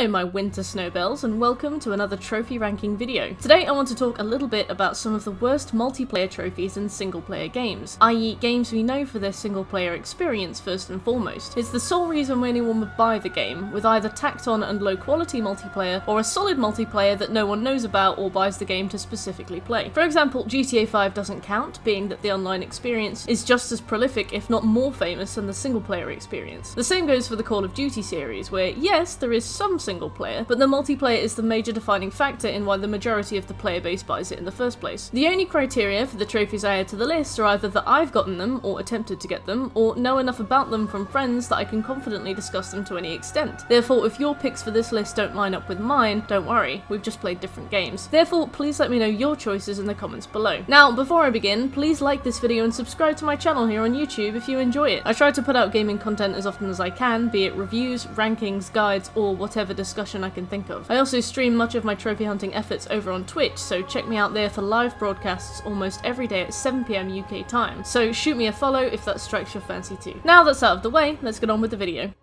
Hello my winter snowbells and welcome to another trophy ranking video. Today I want to talk a little bit about some of the worst multiplayer trophies in single-player games, i.e. games we know for their single-player experience first and foremost. It's the sole reason anyone would buy the game, with either tacked on and low-quality multiplayer or a solid multiplayer that no one knows about or buys the game to specifically play. For example, GTA 5 doesn't count, being that the online experience is just as prolific if not more famous than the single-player experience. The same goes for the Call of Duty series, where yes, there is some single player, but the multiplayer is the major defining factor in why the majority of the player base buys it in the first place. The only criteria for the trophies I add to the list are either that I've gotten them, or attempted to get them, or know enough about them from friends that I can confidently discuss them to any extent. Therefore, if your picks for this list don't line up with mine, don't worry, we've just played different games. Therefore, please let me know your choices in the comments below. Now, before I begin, please like this video and subscribe to my channel here on YouTube if you enjoy it. I try to put out gaming content as often as I can, be it reviews, rankings, guides, or whatever discussion I can think of. I also stream much of my trophy hunting efforts over on Twitch, so check me out there for live broadcasts almost every day at 7 PM UK time, so shoot me a follow if that strikes your fancy too. Now that's out of the way, let's get on with the video.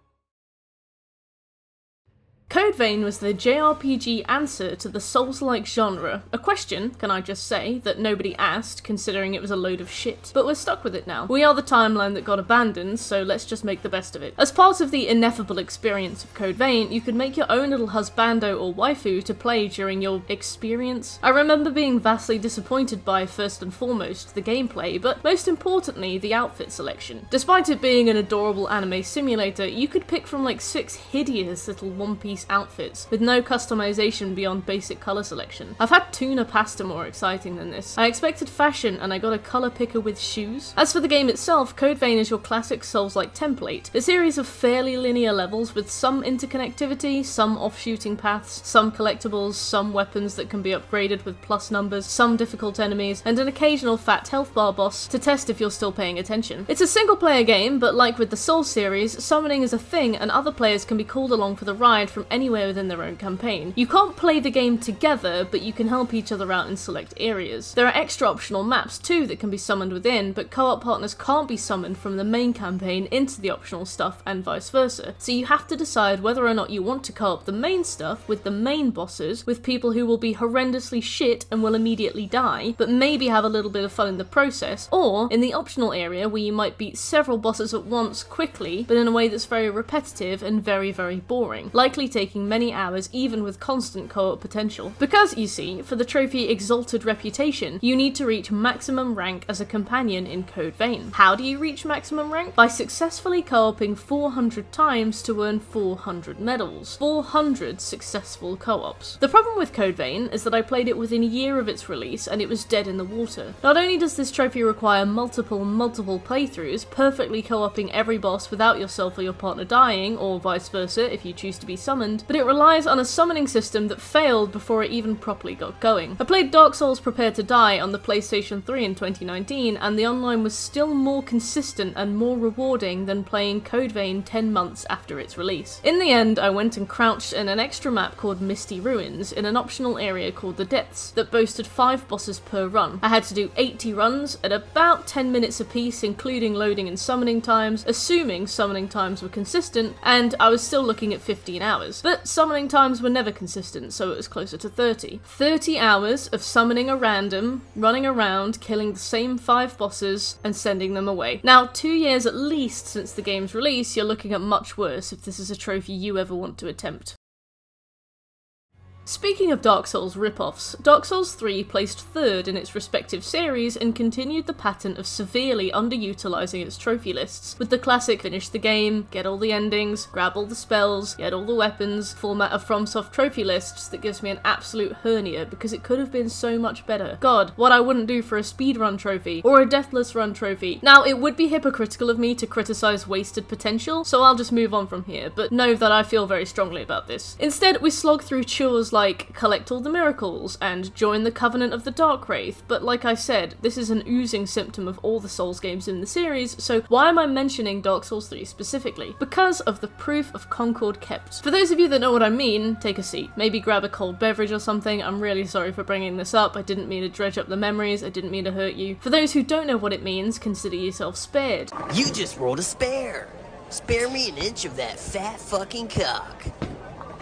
Code Vein was the JRPG answer to the Souls-like genre, a question, can I just say, that nobody asked, considering it was a load of shit. But we're stuck with it now. We are the timeline that got abandoned, so let's just make the best of it. As part of the ineffable experience of Code Vein, you could make your own little husbando or waifu to play during your experience. I remember being vastly disappointed by, first and foremost, the gameplay, but most importantly, the outfit selection. Despite it being an adorable anime simulator, you could pick from like 6 hideous little one-piece outfits, with no customization beyond basic color selection. I've had tuna pasta more exciting than this. I expected fashion and I got a color picker with shoes. As for the game itself, Code Vein is your classic Souls-like template, a series of fairly linear levels with some interconnectivity, some off-shooting paths, some collectibles, some weapons that can be upgraded with plus numbers, some difficult enemies, and an occasional fat health bar boss to test if you're still paying attention. It's a single-player game, but like with the Souls series, summoning is a thing and other players can be called along for the ride from anywhere within their own campaign. You can't play the game together, but you can help each other out in select areas. There are extra optional maps too that can be summoned within, but co-op partners can't be summoned from the main campaign into the optional stuff and vice versa. So you have to decide whether or not you want to co-op the main stuff with the main bosses, with people who will be horrendously shit and will immediately die, but maybe have a little bit of fun in the process, or in the optional area where you might beat several bosses at once quickly, but in a way that's very repetitive and very, very boring, likely taking many hours even with constant co-op potential. Because, you see, for the trophy Exalted Reputation, you need to reach maximum rank as a companion in Code Vein. How do you reach maximum rank? By successfully co-oping 400 times to earn 400 medals. 400 successful co-ops. The problem with Code Vein is that I played it within a year of its release and it was dead in the water. Not only does this trophy require multiple playthroughs, perfectly co-oping every boss without yourself or your partner dying, or vice versa if you choose to be summoned, but it relies on a summoning system that failed before it even properly got going. I played Dark Souls Prepare to Die on the PlayStation 3 in 2019, and the online was still more consistent and more rewarding than playing Code Vein 10 months after its release. In the end, I went and crouched in an extra map called Misty Ruins in an optional area called The Depths that boasted 5 bosses per run. I had to do 80 runs at about 10 minutes apiece, including loading and summoning times, assuming summoning times were consistent, and I was still looking at 15 hours. But summoning times were never consistent, so it was closer to 30. 30 hours of summoning a random, running around, killing the same 5 bosses, and sending them away. Now, 2 years at least since the game's release, you're looking at much worse if this is a trophy you ever want to attempt. Speaking of Dark Souls rip-offs, Dark Souls 3 placed 3rd in its respective series and continued the pattern of severely underutilising its trophy lists, with the classic finish the game, get all the endings, grab all the spells, get all the weapons format of FromSoft trophy lists that gives me an absolute hernia because it could have been so much better. God, what I wouldn't do for a speedrun trophy, or a deathless run trophy. Now, it would be hypocritical of me to criticise wasted potential, so I'll just move on from here, but know that I feel very strongly about this. Instead, we slog through chores like collect all the miracles and join the Covenant of the Dark Wraith, but like I said, this is an oozing symptom of all the Souls games in the series, so why am I mentioning Dark Souls 3 specifically? Because of the proof of Concord kept. For those of you that know what I mean, take a seat. Maybe grab a cold beverage or something. I'm really sorry for bringing this up. I didn't mean to dredge up the memories. I didn't mean to hurt you. For those who don't know what it means, consider yourself spared. You just rolled a spare. Spare me an inch of that fat fucking cock.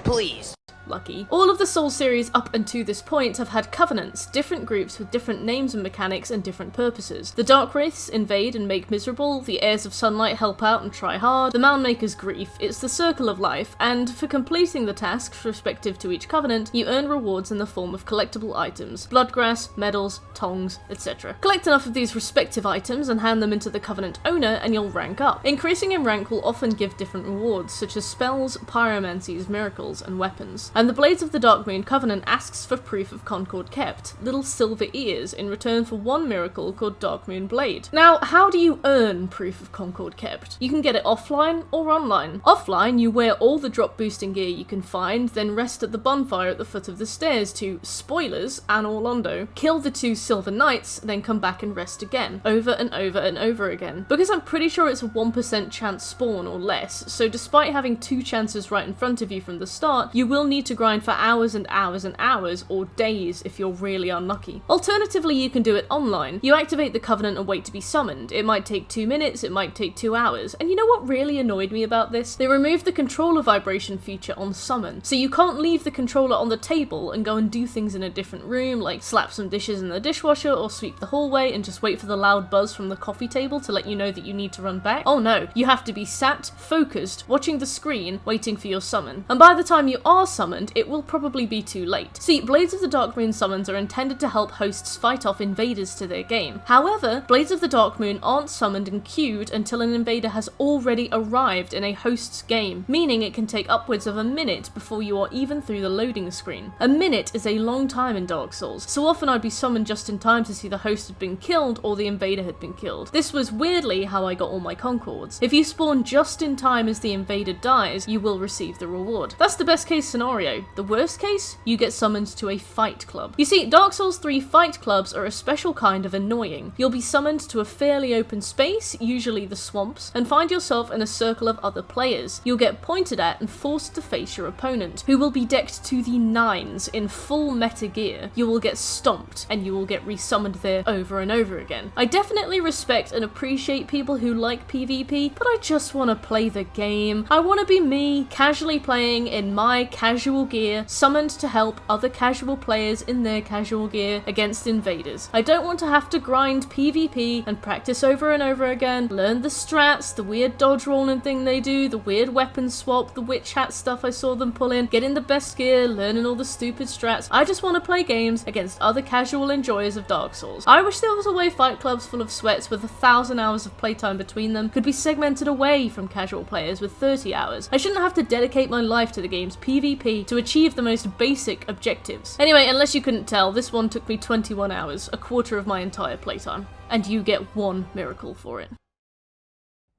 please. Lucky. All of the Souls series up until this point have had covenants, different groups with different names and mechanics and different purposes. The Dark Wraiths invade and make miserable, the Heirs of Sunlight help out and try hard, the Mound Makers grief, it's the circle of life, and for completing the tasks respective to each covenant, you earn rewards in the form of collectible items, bloodgrass, medals, tongs, etc. Collect enough of these respective items and hand them into the covenant owner and you'll rank up. Increasing in rank will often give different rewards, such as spells, pyromancies, miracles, and weapons. And the Blades of the Darkmoon Covenant asks for proof of Concord kept, little silver ears, in return for one miracle called Darkmoon Blade. Now, how do you earn proof of Concord kept? You can get it offline or online. Offline, you wear all the drop boosting gear you can find, then rest at the bonfire at the foot of the stairs to, spoilers, Anne Orlando, kill the 2 Silver Knights, then come back and rest again, over and over and over again. Because I'm pretty sure it's a 1% chance spawn or less, so despite having 2 chances right in front of you from the start, you will need to grind for hours and hours and hours, or days if you're really unlucky. Alternatively, you can do it online. You activate the Covenant and wait to be summoned. It might take 2 minutes, it might take 2 hours. And you know what really annoyed me about this? They removed the controller vibration feature on summon, so you can't leave the controller on the table and go and do things in a different room, like slap some dishes in the dishwasher or sweep the hallway and just wait for the loud buzz from the coffee table to let you know that you need to run back. Oh no, you have to be sat, focused, watching the screen, waiting for your summon. And by the time you are summoned, it will probably be too late. See, Blades of the Darkmoon summons are intended to help hosts fight off invaders to their game. However, Blades of the Darkmoon aren't summoned and queued until an invader has already arrived in a host's game, meaning it can take upwards of a minute before you are even through the loading screen. A minute is a long time in Dark Souls, so often I'd be summoned just in time to see the host had been killed or the invader had been killed. This was weirdly how I got all my Concords. If you spawn just in time as the invader dies, you will receive the reward. That's the best case scenario. The worst case, you get summoned to a fight club. You see, Dark Souls 3 fight clubs are a special kind of annoying. You'll be summoned to a fairly open space, usually the swamps, and find yourself in a circle of other players. You'll get pointed at and forced to face your opponent, who will be decked to the nines in full meta gear. You will get stomped, and you will get resummoned there over and over again. I definitely respect and appreciate people who like PvP, but I just want to play the game. I want to be me, casually playing in my casual gear, summoned to help other casual players in their casual gear against invaders. I don't want to have to grind PvP and practice over and over again, learn the strats, the weird dodge rolling thing they do, the weird weapon swap, the witch hat stuff I saw them pull in, getting the best gear, learning all the stupid strats. I just want to play games against other casual enjoyers of Dark Souls. I wish there was a way fight clubs full of sweats with 1,000 hours of playtime between them could be segmented away from casual players with 30 hours. I shouldn't have to dedicate my life to the game's PvP to achieve the most basic objectives. Anyway, unless you couldn't tell, this one took me 21 hours, a quarter of my entire playtime. And you get 1 miracle for it.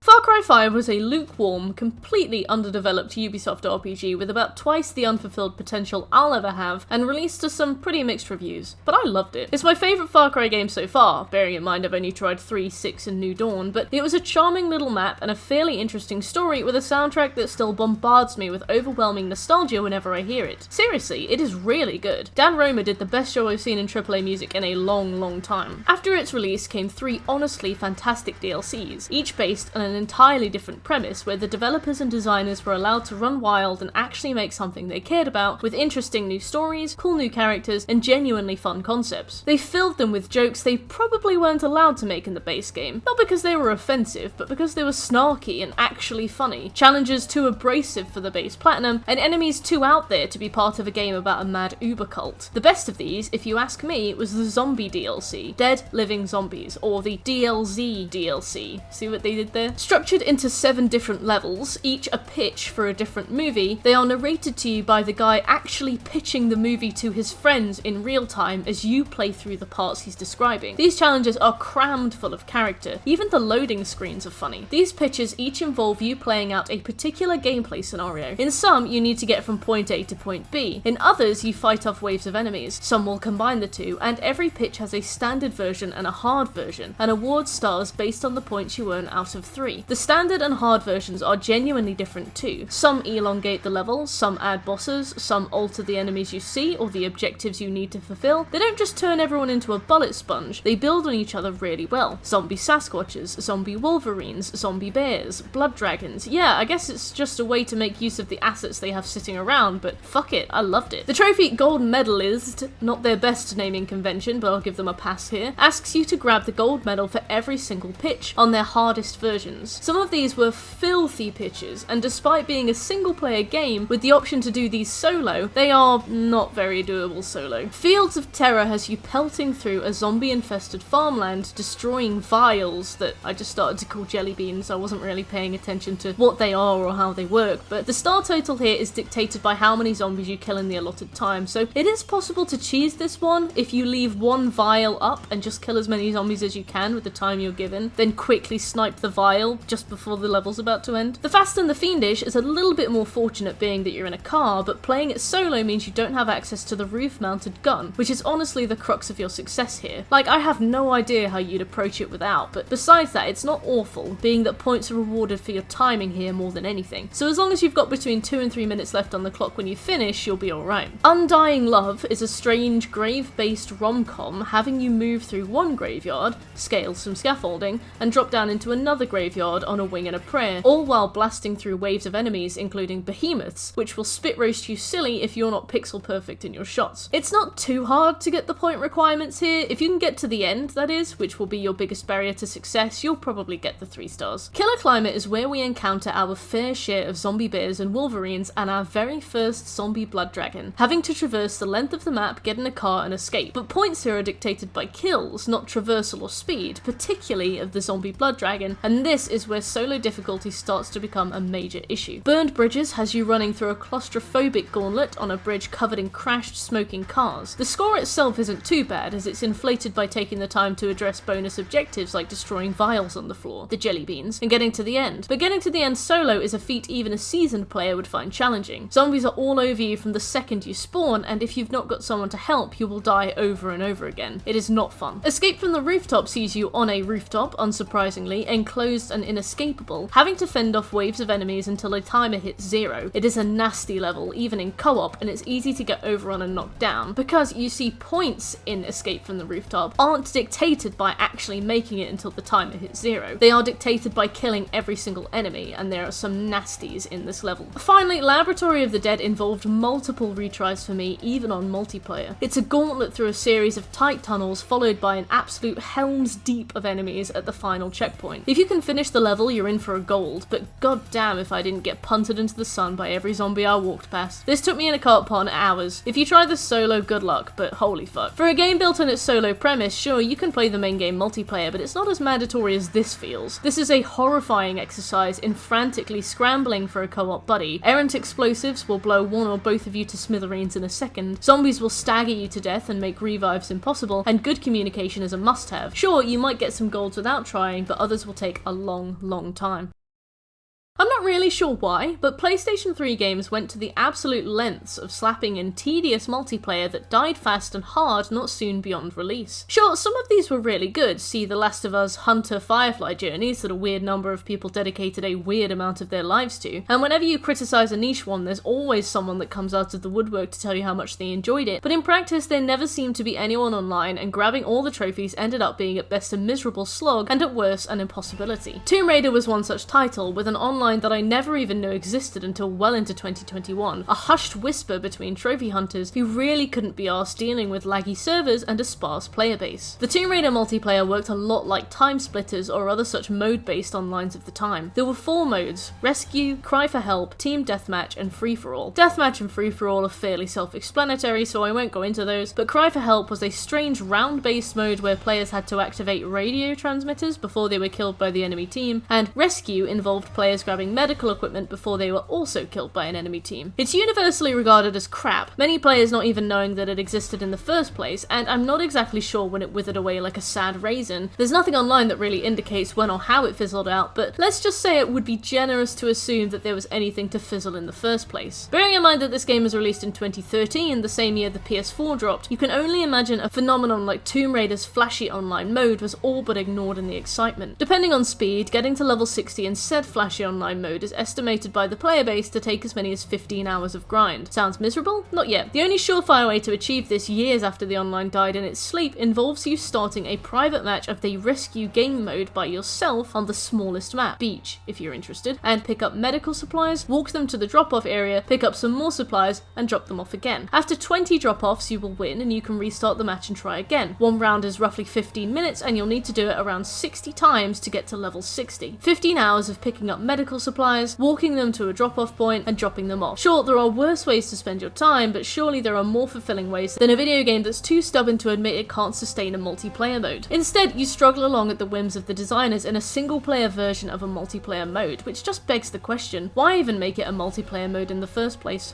Far Cry 5 was a lukewarm, completely underdeveloped Ubisoft RPG with about twice the unfulfilled potential I'll ever have, and released to some pretty mixed reviews. But I loved it. It's my favourite Far Cry game so far, bearing in mind I've only tried 3, 6 and New Dawn, but it was a charming little map and a fairly interesting story with a soundtrack that still bombards me with overwhelming nostalgia whenever I hear it. Seriously, it is really good. Dan Roma did the best show I've seen in AAA music in a long, long time. After its release came 3 honestly fantastic DLCs, each based on an entirely different premise where the developers and designers were allowed to run wild and actually make something they cared about, with interesting new stories, cool new characters, and genuinely fun concepts. They filled them with jokes they probably weren't allowed to make in the base game, not because they were offensive, but because they were snarky and actually funny, challenges too abrasive for the base platinum, and enemies too out there to be part of a game about a mad uber cult. The best of these, if you ask me, was the zombie DLC, Dead Living Zombies, or the DLZ DLC. See what they did there? Structured into 7 different levels, each a pitch for a different movie, they are narrated to you by the guy actually pitching the movie to his friends in real time as you play through the parts he's describing. These challenges are crammed full of character, even the loading screens are funny. These pitches each involve you playing out a particular gameplay scenario. In some, you need to get from point A to point B. In others, you fight off waves of enemies. Some will combine the two, and every pitch has a standard version and a hard version, and awards stars based on the points you earn out of 3. 3. The standard and hard versions are genuinely different too. Some elongate the levels, some add bosses, some alter the enemies you see or the objectives you need to fulfill. They don't just turn everyone into a bullet sponge, they build on each other really well. Zombie Sasquatches, zombie Wolverines, zombie bears, blood dragons. Yeah, I guess it's just a way to make use of the assets they have sitting around, but fuck it, I loved it. The trophy gold medalist, not their best naming convention, but I'll give them a pass here, asks you to grab the gold medal for every single pitch on their hardest versions. Some of these were filthy pitches, and despite being a single player game with the option to do these solo, they are not very doable solo. Fields of Terror has you pelting through a zombie infested farmland, destroying vials that I just started to call jelly beans. I wasn't really paying attention to what they are or how they work, but the star total here is dictated by how many zombies you kill in the allotted time, so it is possible to cheese this one if you leave one vial up and just kill as many zombies as you can with the time you're given, then quickly snipe the vial just before the level's about to end. The Fast and the Fiendish is a little bit more fortunate being that you're in a car, but playing it solo means you don't have access to the roof-mounted gun, which is honestly the crux of your success here. Like, I have no idea how you'd approach it without, but besides that, it's not awful, being that points are rewarded for your timing here more than anything. So as long as you've got between 2 and 3 minutes left on the clock when you finish, you'll be alright. Undying Love is a strange grave-based rom-com having you move through one graveyard, scale some scaffolding, and drop down into another graveyard on a wing and a prayer, all while blasting through waves of enemies including behemoths, which will spit roast you silly if you're not pixel perfect in your shots. It's not too hard to get the point requirements here. If you can get to the end, that is, which will be your biggest barrier to success, you'll probably get the 3 stars. Killer Climate is where we encounter our fair share of zombie bears and wolverines and our very first zombie blood dragon, having to traverse the length of the map, get in a car and escape. But points here are dictated by kills, not traversal or speed, particularly of the zombie blood dragon, and this is where solo difficulty starts to become a major issue. Burned Bridges has you running through a claustrophobic gauntlet on a bridge covered in crashed, smoking cars. The score itself isn't too bad, as it's inflated by taking the time to address bonus objectives like destroying vials on the floor, the jelly beans, and getting to the end. But getting to the end solo is a feat even a seasoned player would find challenging. Zombies are all over you from the second you spawn, and if you've not got someone to help, you will die over and over again. It is not fun. Escape from the Rooftop sees you on a rooftop, unsurprisingly, enclosed and inescapable, having to fend off waves of enemies until a timer hits 0. It is a nasty level, even in co-op, and it's easy to get overrun and knocked down, because you see points in Escape from the Rooftop aren't dictated by actually making it until the timer hits 0. They are dictated by killing every single enemy, and there are some nasties in this level. Finally, Laboratory of the Dead involved multiple retries for me, even on multiplayer. It's a gauntlet through a series of tight tunnels followed by an absolute helm's deep of enemies at the final checkpoint. If you can finish the level, you're in for a gold, but goddamn if I didn't get punted into the sun by every zombie I walked past. This took me in a cart upon hours. If you try this solo, good luck, but holy fuck. For a game built on its solo premise, sure, you can play the main game multiplayer, but it's not as mandatory as this feels. This is a horrifying exercise in frantically scrambling for a co-op buddy. Errant explosives will blow one or both of you to smithereens in a second, zombies will stagger you to death and make revives impossible, and good communication is a must-have. Sure, you might get some golds without trying, but others will take a long, long time. I'm not really sure why, but PlayStation 3 games went to the absolute lengths of slapping in tedious multiplayer that died fast and hard not soon beyond release. Sure, some of these were really good, see The Last of Us Hunter Firefly journeys that a weird number of people dedicated a weird amount of their lives to, and whenever you criticise a niche one, there's always someone that comes out of the woodwork to tell you how much they enjoyed it, but in practice there never seemed to be anyone online, and grabbing all the trophies ended up being at best a miserable slog, and at worst an impossibility. Tomb Raider was one such title, with an online that I never even knew existed until well into 2021, a hushed whisper between trophy hunters who really couldn't be arsed dealing with laggy servers and a sparse player base. The Tomb Raider multiplayer worked a lot like Time Splitters or other such mode-based onlines of the time. There were 4 modes: Rescue, Cry for Help, Team Deathmatch, and Free-for-All. Deathmatch and Free-for-All are fairly self-explanatory, so I won't go into those, but Cry for Help was a strange round-based mode where players had to activate radio transmitters before they were killed by the enemy team, and Rescue involved players grabbing grabbing medical equipment before they were also killed by an enemy team. It's universally regarded as crap, many players not even knowing that it existed in the first place, and I'm not exactly sure when it withered away like a sad raisin. There's nothing online that really indicates when or how it fizzled out, but let's just say it would be generous to assume that there was anything to fizzle in the first place. Bearing in mind that this game was released in 2013, the same year the PS4 dropped, you can only imagine a phenomenon like Tomb Raider's flashy online mode was all but ignored in the excitement. Depending on speed, getting to level 60 in said flashy online mode is estimated by the player base to take as many as 15 hours of grind. Sounds miserable? Not yet. The only surefire way to achieve this years after the online died in its sleep involves you starting a private match of the rescue game mode by yourself on the smallest map, Beach, if you're interested, and pick up medical supplies, walk them to the drop-off area, pick up some more supplies, and drop them off again. After 20 drop-offs you will win and you can restart the match and try again. One round is roughly 15 minutes and you'll need to do it around 60 times to get to level 60. 15 hours of picking up medical supplies, walking them to a drop-off point, and dropping them off. Sure, there are worse ways to spend your time, but surely there are more fulfilling ways than a video game that's too stubborn to admit it can't sustain a multiplayer mode. Instead, you struggle along at the whims of the designers in a single-player version of a multiplayer mode, which just begs the question, why even make it a multiplayer mode in the first place?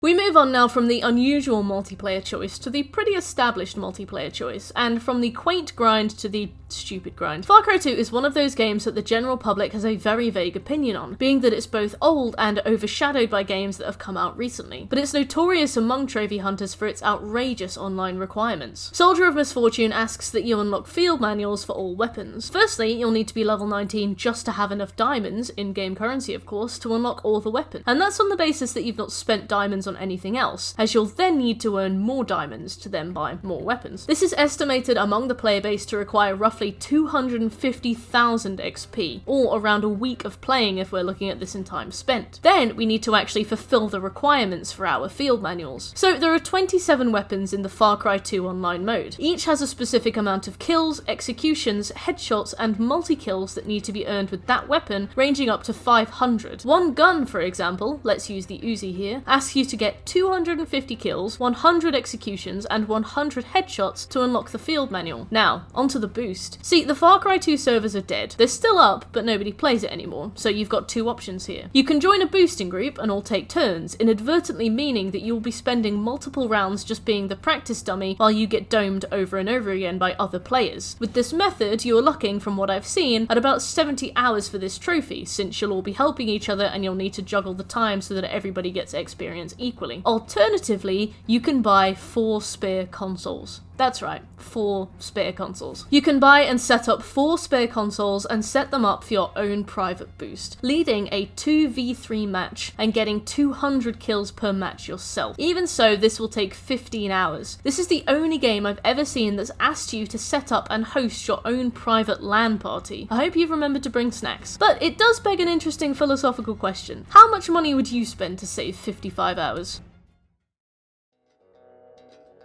We move on now from the unusual multiplayer choice to the pretty established multiplayer choice, and from the quaint grind to the stupid grind. Far Cry 2 is one of those games that the general public has a very vague opinion on, being that it's both old and overshadowed by games that have come out recently. But it's notorious among trophy hunters for its outrageous online requirements. Soldier of Misfortune asks that you unlock field manuals for all weapons. Firstly, you'll need to be level 19 just to have enough diamonds, in-game currency of course, to unlock all the weapons. And that's on the basis that you've not spent diamonds on anything else, as you'll then need to earn more diamonds to then buy more weapons. This is estimated among the player base to require roughly 250,000 XP, or around a week of playing if we're looking at this in time spent. Then we need to actually fulfill the requirements for our field manuals. So there are 27 weapons in the Far Cry 2 online mode. Each has a specific amount of kills, executions, headshots, and multi-kills that need to be earned with that weapon, ranging up to 500. One gun, for example, let's use the Uzi here, asks you to get 250 kills, 100 executions, and 100 headshots to unlock the field manual. Now, onto the boost. See, the Far Cry 2 servers are dead. They're still up, but nobody plays it anymore, so you've got two options here. You can join a boosting group and all take turns, inadvertently meaning that you'll be spending multiple rounds just being the practice dummy while you get domed over and over again by other players. With this method, you're looking, from what I've seen, at about 70 hours for this trophy, since you'll all be helping each other and you'll need to juggle the time so that everybody gets experience equally. Alternatively, you can buy 4 spare consoles. That's right, 4 spare consoles. You can buy and set up 4 spare consoles and set them up for your own private boost, leading a 2v3 match and getting 200 kills per match yourself. Even so, this will take 15 hours. This is the only game I've ever seen that's asked you to set up and host your own private LAN party. I hope you've remembered to bring snacks. But it does beg an interesting philosophical question. How much money would you spend to save 55 hours?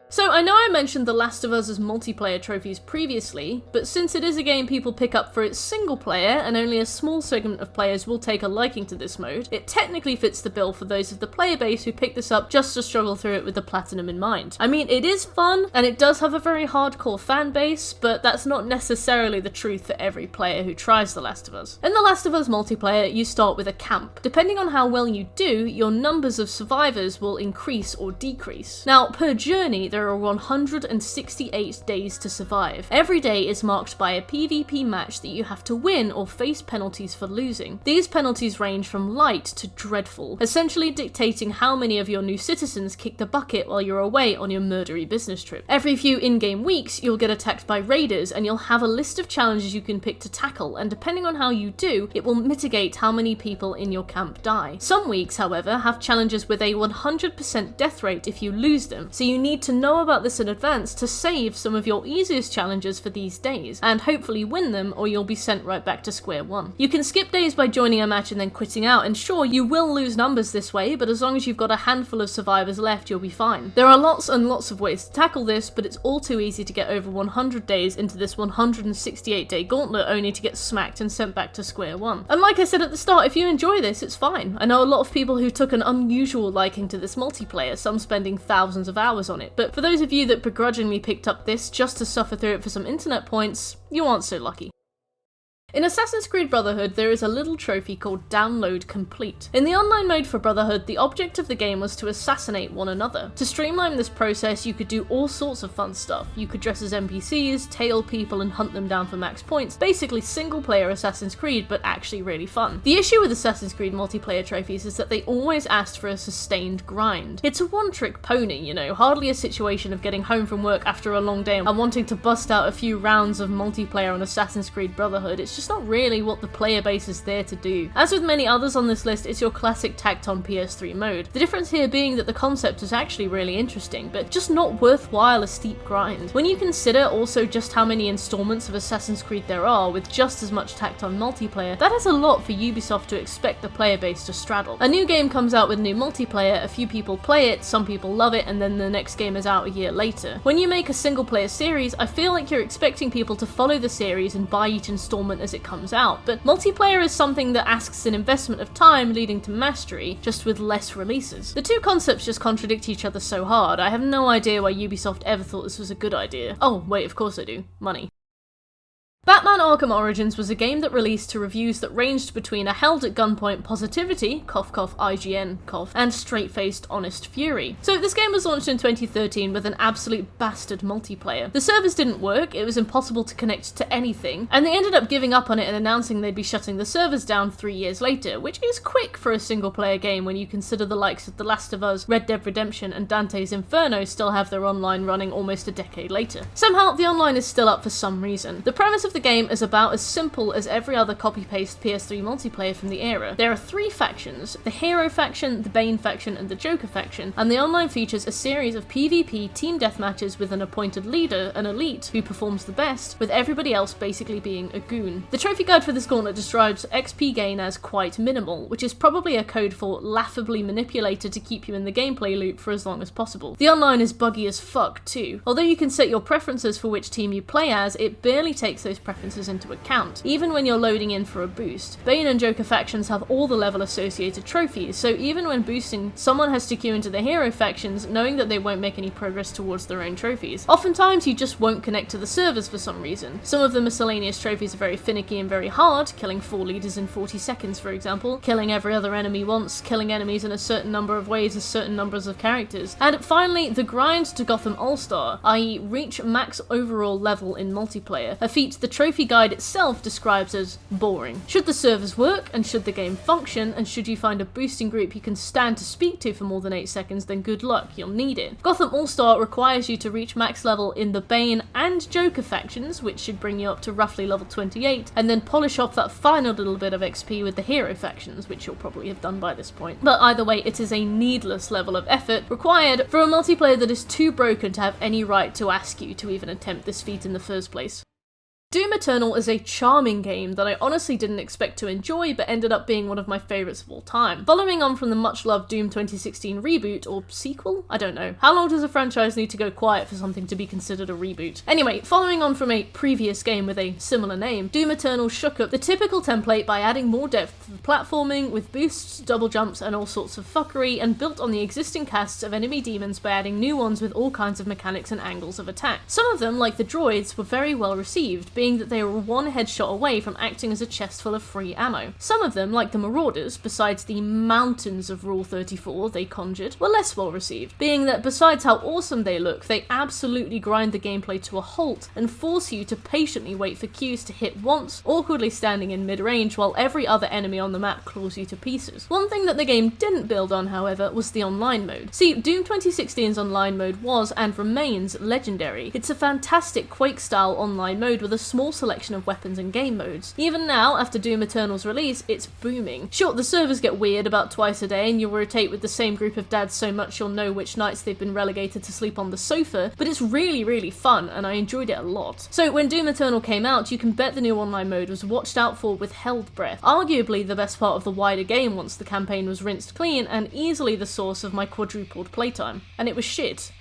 So I know I mentioned The Last of Us as multiplayer trophies previously, but since it is a game people pick up for its single player and only a small segment of players will take a liking to this mode, it technically fits the bill for those of the player base who pick this up just to struggle through it with the platinum in mind. I mean, it is fun, and it does have a very hardcore fan base, but that's not necessarily the truth for every player who tries The Last of Us. In The Last of Us multiplayer, you start with a camp. Depending on how well you do, your numbers of survivors will increase or decrease. Now, per journey, there are 168 days to survive. Every day is marked by a PvP match that you have to win or face penalties for losing. These penalties range from light to dreadful, essentially dictating how many of your new citizens kick the bucket while you're away on your murdery business trip. Every few in-game weeks, you'll get attacked by raiders and you'll have a list of challenges you can pick to tackle, and depending on how you do, it will mitigate how many people in your camp die. Some weeks, however, have challenges with a 100% death rate if you lose them, so you need to know about this in advance to save some of your easiest challenges for these days, and hopefully win them, or you'll be sent right back to square one. You can skip days by joining a match and then quitting out, and sure, you will lose numbers this way, but as long as you've got a handful of survivors left, you'll be fine. There are lots and lots of ways to tackle this, but it's all too easy to get over 100 days into this 168-day gauntlet only to get smacked and sent back to square one. And like I said at the start, if you enjoy this, it's fine. I know a lot of people who took an unusual liking to this multiplayer, some spending thousands of hours on it, but for those of you that begrudgingly picked up this just to suffer through it for some internet points, you aren't so lucky. In Assassin's Creed Brotherhood, there is a little trophy called Download Complete. In the online mode for Brotherhood, the object of the game was to assassinate one another. To streamline this process, you could do all sorts of fun stuff. You could dress as NPCs, tail people, and hunt them down for max points. Basically single-player Assassin's Creed, but actually really fun. The issue with Assassin's Creed multiplayer trophies is that they always asked for a sustained grind. It's a one-trick pony, you know, hardly a situation of getting home from work after a long day and wanting to bust out a few rounds of multiplayer on Assassin's Creed Brotherhood. It's just not really what the player base is there to do. As with many others on this list, it's your classic tacked-on PS3 mode. The difference here being that the concept is actually really interesting, but just not worthwhile a steep grind. When you consider also just how many installments of Assassin's Creed there are, with just as much tacked-on multiplayer, that is a lot for Ubisoft to expect the player base to straddle. A new game comes out with new multiplayer, a few people play it, some people love it, and then the next game is out a year later. When you make a single-player series, I feel like you're expecting people to follow the series and buy each installment as it comes out, but multiplayer is something that asks an investment of time leading to mastery, just with less releases. The two concepts just contradict each other so hard, I have no idea why Ubisoft ever thought this was a good idea. Oh, wait, of course I do. Money. Batman Arkham Origins was a game that released to reviews that ranged between a held at gunpoint positivity, cough cough IGN cough, and straight-faced honest fury. So this game was launched in 2013 with an absolute bastard multiplayer. The servers didn't work, it was impossible to connect to anything, and they ended up giving up on it and announcing they'd be shutting the servers down 3 years later, which is quick for a single-player game when you consider the likes of The Last of Us, Red Dead Redemption, and Dante's Inferno still have their online running almost a decade later. Somehow, the online is still up for some reason. The premise of the game is about as simple as every other copy-paste PS3 multiplayer from the era. There are 3 factions, the Hero faction, the Bane faction, and the Joker faction, and the online features a series of PvP team deathmatches with an appointed leader, an elite, who performs the best, with everybody else basically being a goon. The trophy guide for this gauntlet describes XP gain as quite minimal, which is probably a code for laughably manipulated to keep you in the gameplay loop for as long as possible. The online is buggy as fuck too. Although you can set your preferences for which team you play as, it barely takes those preferences into account, even when you're loading in for a boost. Bane and Joker factions have all the level associated trophies, so even when boosting, someone has to queue into the hero factions knowing that they won't make any progress towards their own trophies. Oftentimes you just won't connect to the servers for some reason. Some of the miscellaneous trophies are very finicky and very hard, killing 4 leaders in 40 seconds for example, killing every other enemy once, killing enemies in a certain number of ways as certain numbers of characters. And finally, the grind to Gotham All-Star, i.e. reach max overall level in multiplayer, a feat the trophy guide itself describes as boring. Should the servers work, and should the game function, and should you find a boosting group you can stand to speak to for more than 8 seconds, then good luck, you'll need it. Gotham All-Star requires you to reach max level in the Bane and Joker factions, which should bring you up to roughly level 28, and then polish off that final little bit of XP with the hero factions, which you'll probably have done by this point. But either way, it is a needless level of effort required for a multiplayer that is too broken to have any right to ask you to even attempt this feat in the first place. Doom Eternal is a charming game that I honestly didn't expect to enjoy, but ended up being one of my favourites of all time. Following on from the much-loved Doom 2016 reboot, or sequel? I don't know. How long does a franchise need to go quiet for something to be considered a reboot? Anyway, following on from a previous game with a similar name, Doom Eternal shook up the typical template by adding more depth to the platforming, with boosts, double jumps, and all sorts of fuckery, and built on the existing casts of enemy demons by adding new ones with all kinds of mechanics and angles of attack. Some of them, like the droids, were very well received, being that they were one headshot away from acting as a chest full of free ammo. Some of them, like the Marauders, besides the mountains of Rule 34 they conjured, were less well received, being that besides how awesome they look, they absolutely grind the gameplay to a halt and force you to patiently wait for cues to hit once, awkwardly standing in mid-range while every other enemy on the map claws you to pieces. One thing that the game didn't build on, however, was the online mode. See, Doom 2016's online mode was, and remains, legendary. It's a fantastic Quake-style online mode with a small selection of weapons and game modes. Even now, after Doom Eternal's release, it's booming. Sure, the servers get weird about twice a day and you'll rotate with the same group of dads so much you'll know which nights they've been relegated to sleep on the sofa, but it's really fun and I enjoyed it a lot. So when Doom Eternal came out, you can bet the new online mode was watched out for with held breath. Arguably the best part of the wider game once the campaign was rinsed clean, and easily the source of my quadrupled playtime. And it was shit.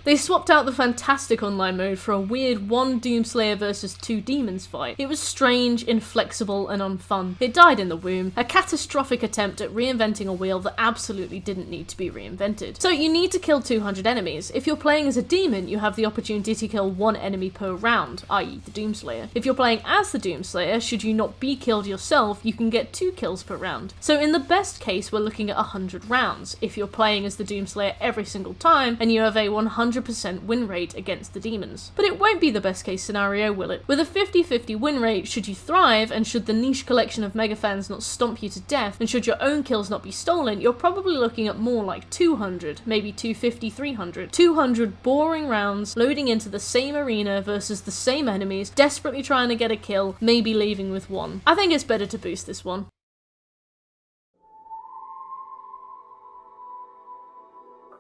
They swapped out the fantastic online mode for a weird one Doomslayer vs versus 2 demons fight. It was strange, inflexible, and unfun. It died in the womb, a catastrophic attempt at reinventing a wheel that absolutely didn't need to be reinvented. So you need to kill 200 enemies. If you're playing as a demon, you have the opportunity to kill 1 enemy per round, i.e. the Doomslayer. If you're playing as the Doomslayer, should you not be killed yourself, you can get 2 kills per round. So in the best case, we're looking at 100 rounds, if you're playing as the Doomslayer every single time, and you have a 100% win rate against the demons. But it won't be the best case scenario, will it? With a 50-50 win rate, should you thrive, and should the niche collection of mega fans not stomp you to death, and should your own kills not be stolen, you're probably looking at more like 200, maybe 250, 300. 200 boring rounds, loading into the same arena versus the same enemies, desperately trying to get a kill, maybe leaving with 1. I think it's better to boost this one.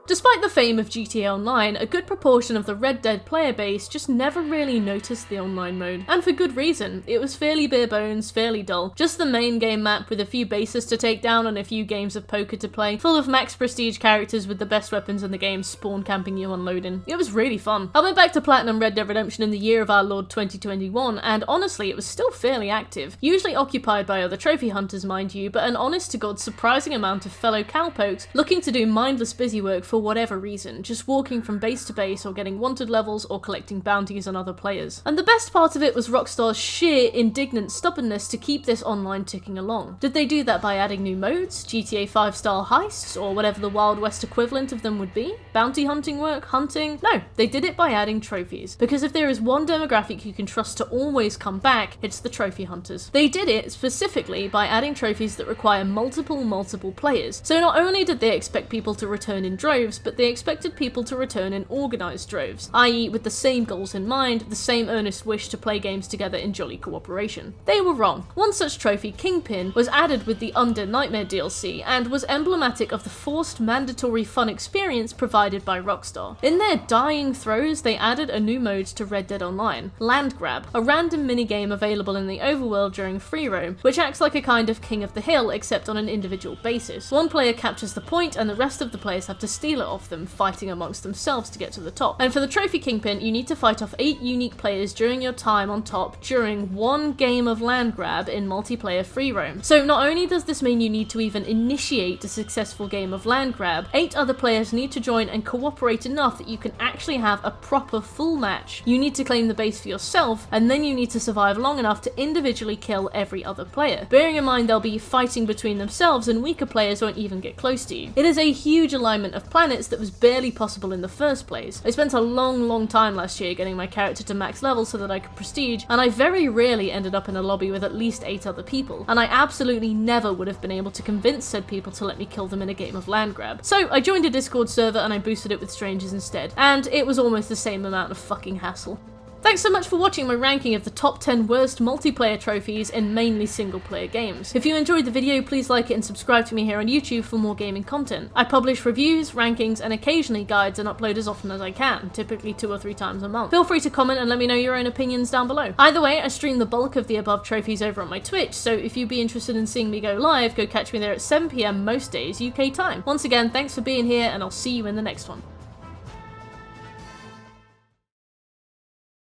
Despite the fame of GTA Online, a good proportion of the Red Dead player base just never really noticed the online mode. And for good reason. It was fairly bare bones, fairly dull. Just the main game map with a few bases to take down and a few games of poker to play, full of max prestige characters with the best weapons in the game spawn camping you on loading. It was really fun. I went back to Platinum Red Dead Redemption in the year of our Lord 2021, and honestly it was still fairly active. Usually occupied by other trophy hunters, mind you, but an honest to god surprising amount of fellow cowpokes looking to do mindless busy work for whatever reason, just walking from base to base or getting wanted levels or collecting bounties on other players. And the best part of it was Rockstar's sheer indignant stubbornness to keep this online ticking along. Did they do that by adding new modes, GTA 5 style heists, or whatever the Wild West equivalent of them would be? Bounty hunting work, hunting? No, they did it by adding trophies. Because if there is one demographic you can trust to always come back, it's the trophy hunters. They did it specifically by adding trophies that require multiple players. So not only did they expect people to return in droves, but they expected people to return in organised droves, i.e. with the same goals in mind, the same earnest wish to play games together in jolly cooperation. They were wrong. One such trophy, Kingpin, was added with the Undead Nightmare DLC and was emblematic of the forced mandatory fun experience provided by Rockstar. In their dying throes, they added a new mode to Red Dead Online, Land Grab, a random minigame available in the overworld during free roam, which acts like a kind of King of the Hill except on an individual basis. One player captures the point and the rest of the players have to steal it off them, fighting amongst themselves to get to the top. And for the trophy Kingpin, you need to fight off 8 unique players during your time on top during one game of Land Grab in multiplayer free roam. So not only does this mean you need to even initiate a successful game of Land Grab, 8 other players need to join and cooperate enough that you can actually have a proper full match. You need to claim the base for yourself, and then you need to survive long enough to individually kill every other player. Bearing in mind they'll be fighting between themselves and weaker players won't even get close to you. It is a huge alignment of planets that was barely possible in the first place. I spent a long time last year getting my character to max level so that I could prestige, and I very rarely ended up in a lobby with at least 8 other people, and I absolutely never would have been able to convince said people to let me kill them in a game of Land Grab. So I joined a Discord server and I boosted it with strangers instead, and it was almost the same amount of fucking hassle. Thanks so much for watching my ranking of the top 10 worst multiplayer trophies in mainly single player games. If you enjoyed the video, please like it and subscribe to me here on YouTube for more gaming content. I publish reviews, rankings, and occasionally guides and upload as often as I can, typically 2 or 3 times a month. Feel free to comment and let me know your own opinions down below. Either way, I stream the bulk of the above trophies over on my Twitch, so if you'd be interested in seeing me go live, go catch me there at 7 PM most days UK time. Once again, thanks for being here and I'll see you in the next one.